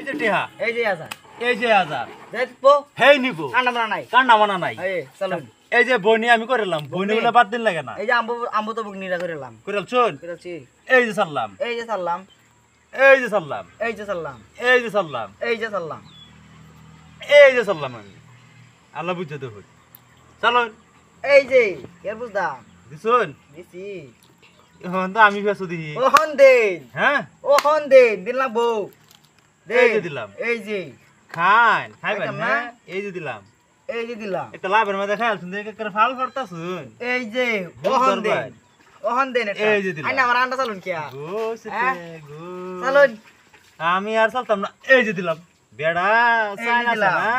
এই যে টিহা এই যে আজার এই যে হাজার দেখবো হেই নিব কান্না মানা নাই কান্না মানা নাই এই চলুন এই যে বনি আমি করিলাম বনি গুলো বাদ দিন লাগে না এই যে আম্বু তো বুকনিরা করিলাম করিলাম চল করেছি এই যে সারলাম এই যে সারলাম এই যে সারলাম এই যে সারলাম এই যে সারলাম এই যে সারলাম এই যে সারলাম আমি আল্লাহ বুঝতে দেব চলুন এই যে এর বুঝদাম দিছুন দিছি এখন তো আমি ফেসু দিই ওহন দেন হ্যাঁ ওহন দেন দিলাম বউ এই যে দিলাম এই যে খান খাইবেন খাইতাম না? হ্যাঁ এই যে দিলাম এই যে দিলাম একটা লাভের মধ্যে খাইল শুনতে একটা ফাল করতাছুন এই যে বুঝ ওহন দরবার। দেন ওহন দেন এটা এই যে দিলাম। আইনা আমার আন্ডা চালুন কিয়া গো সেতে হ্যাঁ? গো চালুন আমি আর চলতাম না এই যে দিলাম বেড়া এই যে চাল আছে দিলাম। না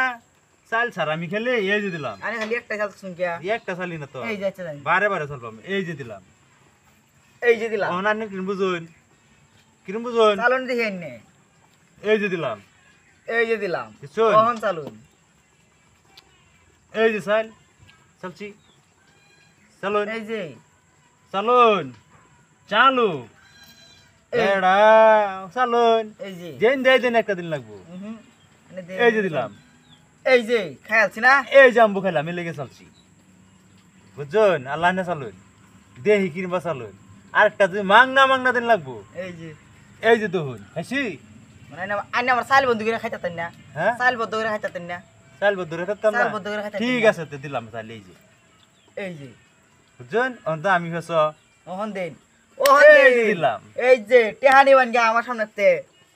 চাল ছাড়া আমি খেলে এই যে দিলাম আরে খালি একটা চালছুন কিয়া একটা চালি না তো এই যে আচ্ছা জানি বারে বারে চলবাম এই যে দিলাম এই যে দিলাম ওহন আপনি কিরম বুঝুন কিরম বুঝুন চালুন দেখেন নে এই যে দিলাম এই যে দিলাম কিছুন ওহন চালুন এই যে চাল চলছি চলুন এই যে চলুন চালু এই। এড়া চলুন এই যে দেন দেই দেন একটা দিন লাগবো হুম এনে দে। এই যে দিলাম এই যে খাইছি না এই জাম্বু খেলাম এই লেগে চলছি বুঝছেন আল্লাহ না চালুন দেহি কিনবা চালুন আরেকটা যদি মাংনা দিন লাগবো এই যে এই যে তহুন হাসি মানে আইনা আমার সাইল বন্ধ করে খাইতাতেন না হ্যাঁ সাইল বন্ধ করে খাইতাতেন না চাল বদরে থাকতাম না চাল বদ্ধ করে খাইতাম ঠিক না। আছে তো দিলাম তাহলে এই যে এই যে বুঝছেন অন্ত আমি ফেস ওহন দেন ওহন এই যে দেন দিলাম। এই যে টেহানি বান গা আমার সামনেতে